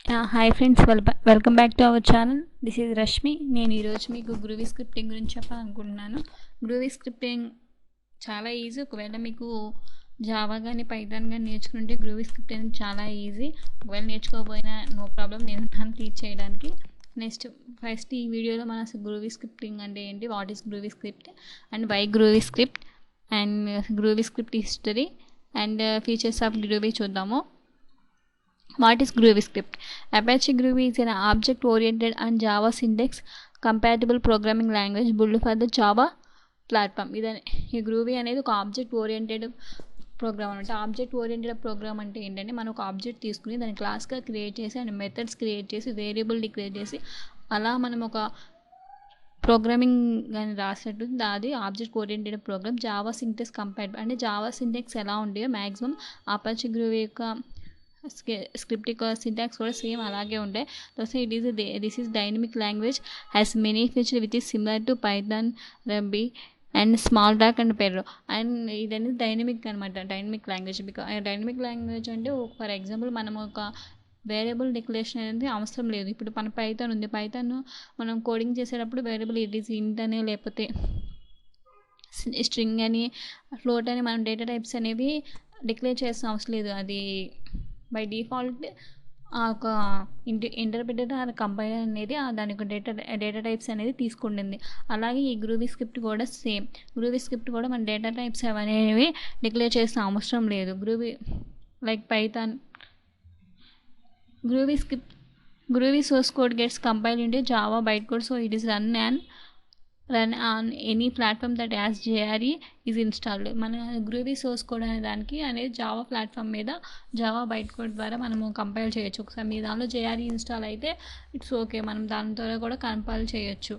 Hi friends, welcome back to our channel. This is Rashmi. నేను ఈరోజు మీకు గ్రూవీ స్క్రిప్టింగ్ గురించి చెప్పాలనుకుంటున్నాను. గ్రూవీ స్క్రిప్టింగ్ చాలా ఈజీ. ఒకవేళ మీకు జావా కానీ పైథాన్ కానీ నేర్చుకుంటే గ్రూవీ స్క్రిప్టింగ్ చాలా ఈజీ. ఒకవేళ నేర్చుకోకపోయినా నో ప్రాబ్లం, నేను దాన్ని టీచ్ చేయడానికి. ఫస్ట్ ఈ వీడియోలో మన గ్రూవీ స్క్రిప్టింగ్ అంటే ఏంటి, what is Groovy script and why Groovy script and Groovy script history and features of Groovy చూద్దాము. What is Groovy script? Apache Groovy is an object-oriented and Java syntax-compatible programming language built for the Java platform. ఈ groovy అనేది ఒక object oriented programme అనమాట. Object oriented programme అంటే ఏంటంటే, మనం ఒక object తీసుకుని దాన్ని క్లాస్గా క్రియేట్ చేసి అండ్ మెథడ్స్ క్రియేట్ చేసి వేరియబుల్ డిక్లేర్ చేసి అలా మనం ఒక ప్రోగ్రామింగ్ కానీ రాసినట్టు అది object oriented program. Java syntax compatible అంటే జావా సింటాక్స్ ఎలా ఉండేవో మ్యాక్సిమం అపాచీ గ్రూవీ యొక్క స్క్రిప్ట్ యొక్క సింటాక్స్ కూడా సేమ్ అలాగే ఉంటాయి. So this is dynamic language, has many feature which is similar to Python, Ruby and Smalltalk and Perl. And ఇదనేది dynamic అనమాట, డైనమిక్ లాంగ్వేజ్. డైనమిక్ లాంగ్వేజ్ అంటే ఫర్ ఎగ్జాంపుల్ మనం ఒక వేరియబుల్ డిక్లరేషన్ అనేది అవసరం లేదు. ఇప్పుడు మన పైథాన్ ఉంది, పైథాన్ మనం కోడింగ్ చేసేటప్పుడు వేరియబుల్ ఇట్ ఈస్ ఇంట్ అని లేకపోతే స్ట్రింగ్ అని ఫ్లోట్ అని మనం డేటా టైప్స్ అనేవి డిక్లేర్ చేసిన అవసరం లేదు. అది బై డిఫాల్ట్ ఒక ఇంటర్ప్రిటర్ కంపైలర్ అనేది దాని యొక్క డేటా టైప్స్ అనేది తీసుకుంటుంది. అలాగే ఈ గ్రూవీ స్క్రిప్ట్ కూడా సేమ్. గ్రూవీ స్క్రిప్ట్ కూడా మన డేటా టైప్స్ అనేవి డిక్లేర్ చేసిన అవసరం లేదు. Groovy like Python Groovy source code gets compiled into Java bytecode, so it is run on any platform that as JRE is installed. మన Groovy source code అనే దానికి అనేది జావా ప్లాట్ఫామ్ మీద Java bytecode ద్వారా మనము కంపైల్ చేయొచ్చు. ఒకసారి మీ దానిలో జేఆర్ఈ ఇన్స్టాల్ అయితే ఇట్స్ ఓకే, మనం దాని ద్వారా కూడా కంపైల్ చేయొచ్చు.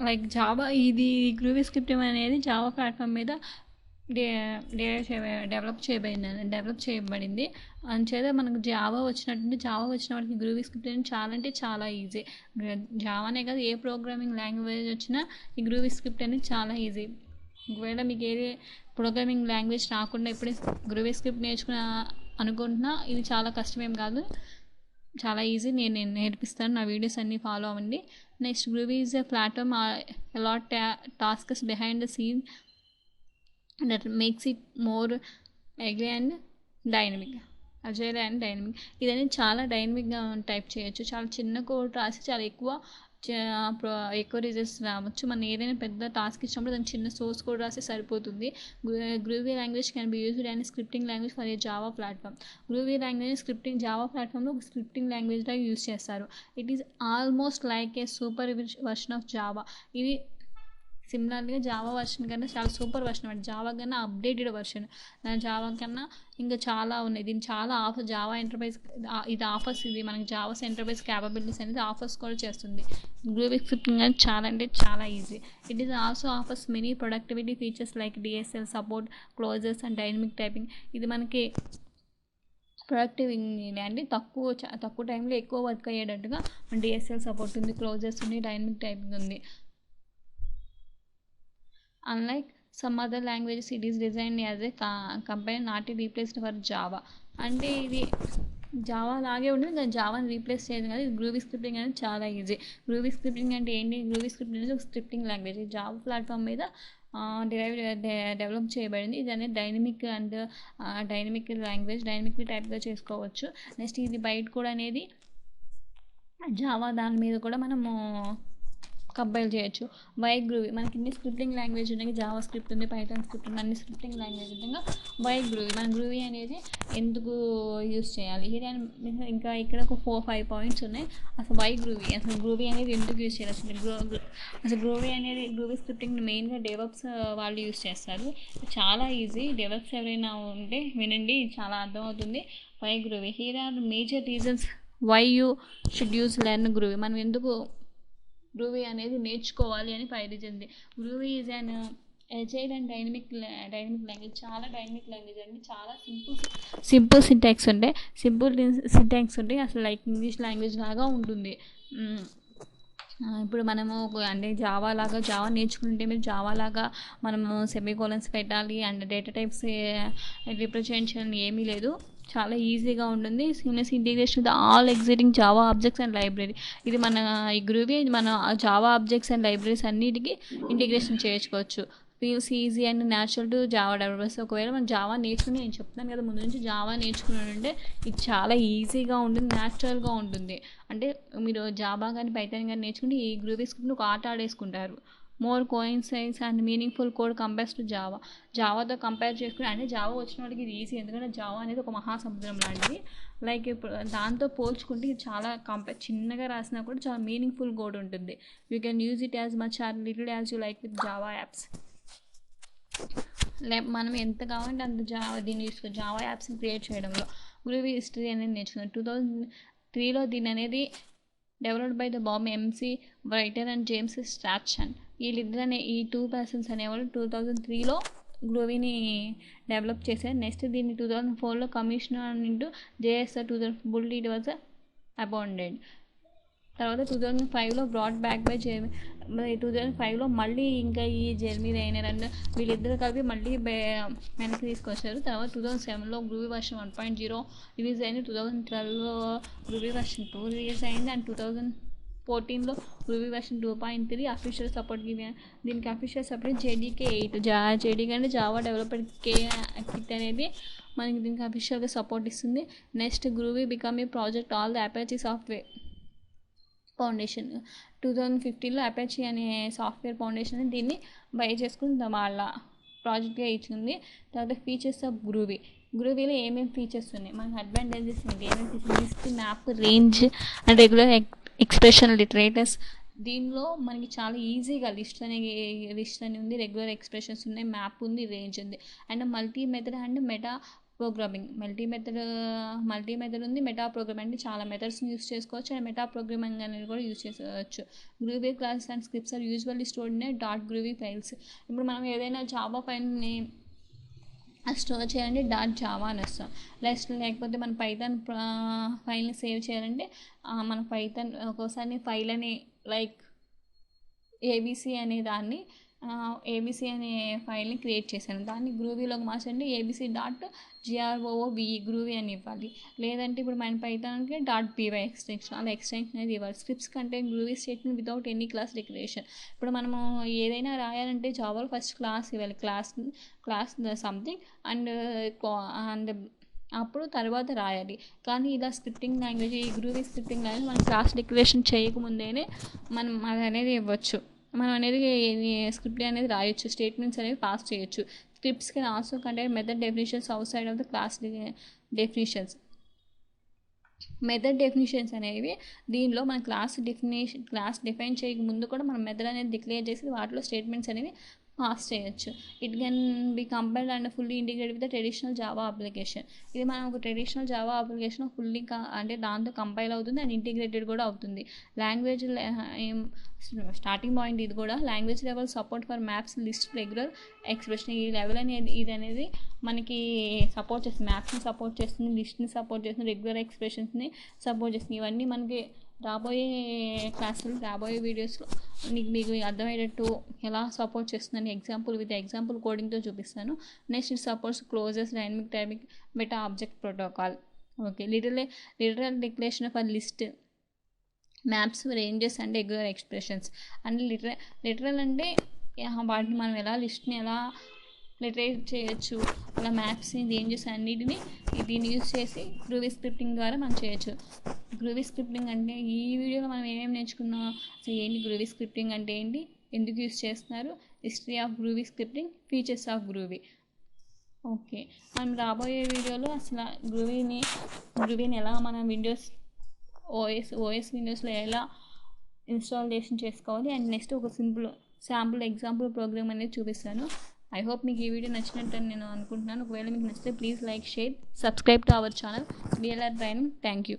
లైక్ జావా ఇది గ్రూవీ స్క్రిప్టింగ్ అనేది జావా ప్లాట్ఫామ్ మీద డెవలప్ చేయబడింది. అంచేత మనకు జావా వచ్చిన వాటికి గ్రూవీ స్క్రిప్ట్ అనేది చాలా అంటే చాలా ఈజీ. జావానే కాదు, ఏ ప్రోగ్రామింగ్ లాంగ్వేజ్ వచ్చినా ఈ గ్రూవీ స్క్రిప్ట్ అనేది చాలా ఈజీ. ఒకవేళ మీకు ఏది ప్రోగ్రామింగ్ లాంగ్వేజ్ రాకుండా ఇప్పుడే గ్రూవీ స్క్రిప్ట్ అనుకుంటున్నా, ఇది చాలా కష్టమేం కాదు, చాలా ఈజీ. నేను నేర్పిస్తాను, నా వీడియోస్ అన్నీ ఫాలో అవ్వండి. Next, Groovy is a platform a lot tasks behind the scene that makes it more agile and dynamic. ఇదని చాలా డైనమిక్గా టైప్ చేయొచ్చు. చాలా చిన్న కోడ్ రాసి చాలా ఎక్కువ రిజల్ట్స్ రావచ్చు. మనం ఏదైనా పెద్ద టాస్క్ ఇచ్చినప్పుడు దాన్ని చిన్న సోర్స్ కోడ్ రాసి సరిపోతుంది. Groovy language can be used and scripting language for a Java platform. Groovy language Java ప్లాట్ఫామ్లో ఒక స్క్రిప్టింగ్ లాంగ్వేజ్గా యూజ్ చేస్తారు. It is almost like A super version of Java. ఇది సిమిలర్గా జావా వర్షన్ కన్నా చాలా సూపర్ వర్షన్ అనమాట. జావా కన్నా updated version. Java కన్నా ఇంకా చాలా ఉన్నాయి. దీన్ని చాలా జావా ఎంటర్ప్రైజ్ ఇది ఆఫర్స్, ఇది మనకి జావాస్ ఎంటర్ప్రైజ్ క్యాపబిలిటీస్ అనేది ఆఫర్స్ కూడా చేస్తుంది. గ్రూవీ స్క్రిప్టింగ్ అనేది చాలా అంటే చాలా easy. It is also offers many productivity features like DSL support, closures and dynamic typing. ఇది మనకి ప్రొడక్టివ్ అంటే తక్కువ టైంలో ఎక్కువ వర్క్ అయ్యేటట్టుగా డిఎస్ఎల్ సపోర్ట్ ఉంది, క్లోజర్స్ ఉంది, డైనమిక్ టైపింగ్ ఉంది. Unlike some other languages, it is designed as a companion, not replaced for Java. అంటే ఇది జావా లాగే ఉంటుంది, కానీ జావాని రీప్లేస్ చేయదు కదా. ఇది గ్రూవీ స్క్రిప్టింగ్ అనేది చాలా ఈజీ. గ్రూవీ స్క్రిప్టింగ్ అంటే ఏంటి? గ్రూవీ స్క్రిప్టింగ్ అనేది ఒక స్క్రిప్టింగ్ లాంగ్వేజ్. జావా ప్లాట్ఫామ్ మీద డెవలప్ చేయబడింది. ఇది అనేది డైనమిక్ లాంగ్వేజ్, డైనమిక్లీ టైప్గా చేసుకోవచ్చు. నెక్స్ట్, ఇది బైట్ కోడ్ అనేది జావా దాని మీద కూడా మనము కంపైల్ చేయొచ్చు. వై గ్రూవీ, మనకి ఇన్ని స్క్రిప్టింగ్ లాంగ్వేజ్ ఉన్నాయి, జావా స్క్రిప్ట్ ఉంది, పైథాన్ స్క్రిప్ట్ ఉంది, అన్ని స్క్రిప్టింగ్ లాంగ్వేజ్ ఉండగా వై గ్రూవీ, మన గ్రూవీ అనేది ఎందుకు యూజ్ చేయాలి? ఇంకా ఇక్కడ ఒక 4-5 పాయింట్స్ ఉన్నాయి. అసలు వై గ్రూవీ, అసలు గ్రూవీ అనేది ఎందుకు యూజ్ చేయాలి? అసలు గ్రూవీ స్క్రిప్టింగ్ మెయిన్గా డెవలప్స్ వాళ్ళు యూజ్ చేస్తారు. చాలా ఈజీ. డెవలప్స్ ఎవరైనా ఉంటే వినండి, చాలా అర్థమవుతుంది. Why Groovy, here are major reasons why you should use learn Groovy. మనం ఎందుకు గ్రూవీ అనేది నేర్చుకోవాలి అని 5 reasons. Groovy is an agile and dynamic language. చాలా డైనమిక్ లాంగ్వేజ్ అండి. చాలా సింపుల్ సింటాక్స్ ఉంటాయి. అసలు లైక్ ఇంగ్లీష్ లాంగ్వేజ్ లాగా ఉంటుంది. ఇప్పుడు మనము అంటే జావా నేర్చుకుంటే మీరు జావా లాగా మనము సెమీకోలన్స్ పెట్టాలి అండ్ డేటా టైప్స్ రిప్రజెంటేషన్ ఏమీ లేదు. చాలా ఈజీగా ఉంటుంది. Seamless integration with all existing Java objects and library. ఇది మన ఈ గ్రూవీ మన జావా ఆబ్జెక్ట్స్ అండ్ లైబ్రరీస్ అన్నిటికీ ఇంటిగ్రేషన్ చేసుకోవచ్చు. Feels easy and natural to Java developers. ఒకవేళ మనం జావా నేర్చుకుని, నేను చెప్తాను కదా ముందు నుంచి జావా నేర్చుకున్నాడంటే ఇది చాలా ఈజీగా ఉంటుంది, న్యాచురల్గా ఉంటుంది. అంటే మీరు జావా కానీ పైథాన్ కానీ నేర్చుకుంటే ఈ గ్రూవీ స్క్రిప్ట్ని ఒక ఆట ఆడేసుకుంటారు. More coincides and meaningful code compares to జావాతో కంపేర్ చేసుకుని, అంటే జావా వచ్చిన వాళ్ళకి ఇది ఈజీ, ఎందుకంటే జావా అనేది ఒక మహాసముద్రం లాంటిది. లైక్ ఇప్పుడు దాంతో పోల్చుకుంటే ఇది చాలా చిన్నగా రాసినా కూడా చాలా మీనింగ్ఫుల్ కోడ్ ఉంటుంది. You can use it as much or little as you like with Java apps. మనం ఎంత కావాలంటే అంత దీన్ని తీసుకో జావా యాప్స్ని క్రియేట్ చేయడంలో. గ్రూవీ హిస్టరీ అనేది నేర్చుకున్నాను 2003లో. దీని అనేది developed by the Bob MC writer and James Strachan. వీళ్ళిద్దరు ఈ 2 పర్సన్స్ అనేవాళ్ళు 2003లో గ్రూవీని డెవలప్ చేశారు. నెక్స్ట్ దీన్ని 2004లో commissioner into JSR 2000 it was abandoned. తర్వాత 2005లో బ్రాడ్ బ్యాక్ బై 2005లో మళ్ళీ ఇంకా ఈ జెర్మీ రైనర్ అండ్ వీళ్ళిద్దరు కలిపి మళ్ళీ వెనక్కి తీసుకొచ్చారు. తర్వాత 2007లో గ్రూవీ వర్షన్ 1.0 రిలీజ్ అయింది. 2012లో గ్రూవీ వర్షన్ 2 రిలీజ్ అయింది. అండ్ 2014లో గ్రూవీ వర్షన్ 2.3 అఫీషియల్ సపోర్ట్. దీనికి అఫీషియల్ సపోర్ట్ JDK 8. JDK అంటే జావా డెవలపర్ కిట్ అనేది మనకి దీనికి అఫీషియల్గా సపోర్ట్ ఇస్తుంది. Next Groovy become a project all the Apache software foundation. 2015లో అపాచీ అనే సాఫ్ట్వేర్ ఫౌండేషన్ దీన్ని బై చేసుకుని వాళ్ళ ప్రాజెక్ట్గా ఇచ్చింది. తర్వాత ఫీచర్స్ ఆఫ్ గ్రూవీలో ఏమేమి ఫీచర్స్ ఉన్నాయి, మనకి అడ్వాంటేజెస్ ఏంటి, ఏమేమి features, list, map, range and regular expression literators. దీనిలో మనకి చాలా ఈజీగా లిస్ట్ అని ఉంది, రెగ్యులర్ ఎక్స్ప్రెషన్స్ ఉన్నాయి, మ్యాప్ ఉంది, రేంజ్ ఉంది, and multi method and meta programming. Multi method ఉంది, మెటా ప్రోగ్రామింగ్ అంటే చాలా మెథడ్స్ని యూస్ చేసుకోవచ్చు, అండ్ మెటా ప్రోగ్రామింగ్ అనేది కూడా యూస్ చేసుకోవచ్చు. Groovy classes and scripts are usually stored in .groovy files. ఇప్పుడు మనం ఏదైనా జావా ఫైల్ని స్టోర్ చేయాలంటే .java అని వస్తాం. లేకపోతే మన పైథాన్ ఫైల్ని సేవ్ చేయాలంటే మన పైథాన్ ఒక్కోసారి ఫైల్ అని లైక్ ఏబీసీ అనే ఫైల్ని క్రియేట్ చేశాను. దాన్ని గ్రూవీలోకి మార్చండి abc.groove గ్రూవీ అని ఇవ్వాలి. లేదంటే ఇప్పుడు మన పైథాన్కి .py ఎక్స్టెన్షన్, అలా ఎక్స్టెన్షన్ అనేది ఇవ్వాలి. స్క్రిప్ట్స్ కంటే groovy statement without any class declaration. ఇప్పుడు మనము ఏదైనా రాయాలంటే జావాలో ఫస్ట్ క్లాస్ ఇవ్వాలి, క్లాస్ సంథింగ్ అండ్ అప్పుడు తర్వాత రాయాలి. కానీ ఇలా స్క్రిప్టింగ్ లాంగ్వేజ్, ఈ గ్రూవీ స్క్రిప్టింగ్ లాంగ్వేజ్ మనం క్లాస్ డిక్లరేషన్ చేయకముందేనే మనం అది అనేది ఇవ్వచ్చు. మనం అనేది స్క్రిప్ట్ అనేది రాయొచ్చు, స్టేట్మెంట్స్ అనేవి పాస్ చేయొచ్చు. Scripts can also contain method definitions out side of the class definitions. Method definitions అనేవి దీనిలో మన క్లాస్ డిఫైన్ చేయక ముందు కూడా మనం మెథడ్ అనేది డిక్లేర్ చేసి వాటిలో స్టేట్మెంట్స్ అనేవి పాస్ చేయొచ్చు. It can be compiled and fully integrated with the traditional Java application. ఇది మనం ఒక ట్రెడిషనల్ జావా అప్లికేషన్ ఫుల్లీ అంటే దాంతో కంపైల్ అవుతుంది అండ్ ఇంటిగ్రేటెడ్ కూడా అవుతుంది. లాంగ్వేజ్ స్టార్టింగ్ పాయింట్ ఇది కూడా. Language level support for maps, list, regular expression. ఈ లెవెల్ ఇది అనేది మనకి సపోర్ట్ చేస్తుంది, మ్యాప్స్ని సపోర్ట్ చేస్తుంది, లిస్ట్ని సపోర్ట్ చేస్తుంది, రెగ్యులర్ ఎక్స్ప్రెషన్స్ని సపోర్ట్ చేస్తుంది. ఇవన్నీ మనకి రాబోయే క్లాసులు, రాబోయే వీడియోస్లో మీకు అర్థమయ్యేటట్టు ఎలా సపోర్ట్ చేస్తుందని ఎగ్జాంపుల్ కోడింగ్తో చూపిస్తాను. Next it supports closes, dynamic meta object protocol. Okay, literal declaration for list, maps, ranges and regular expressions. And literal అంటే వాటిని మనం ఎలా లిస్ట్ని ఎలా లిటరేట్ చేయొచ్చు, అలా మ్యాప్స్ని, రేంజెస్ అన్నిటిని దీన్ని యూజ్ చేసి గ్రూవీ స్క్రిప్టింగ్ ద్వారా మనం చేయొచ్చు. గ్రూవీ స్క్రిప్టింగ్ అంటే ఈ వీడియోలో మనం ఏమేమి నేర్చుకున్నాం, అసలు ఏంటి గ్రూవీ స్క్రిప్టింగ్ అంటే ఏంటి, ఎందుకు యూజ్ చేస్తున్నారు, history of groovy scripting, features of groovy. Okay, మనం రాబోయే వీడియోలో అసలు గ్రూవీని ఎలా మనం ఓఎస్ విండోస్లో ఎలా ఇన్స్టాలేషన్ చేసుకోవాలి, అండ్ నెక్స్ట్ ఒక శాంపుల్ ఎగ్జాంపుల్ ప్రోగ్రామ్ అనేది చూపిస్తాను. ఐ హోప్ మీకు ఈ వీడియో నచ్చినట్టు నేను అనుకుంటున్నాను. ఒకవేళ మీకు నచ్చితే please like, share, subscribe to our channel VLR Training. Thank you.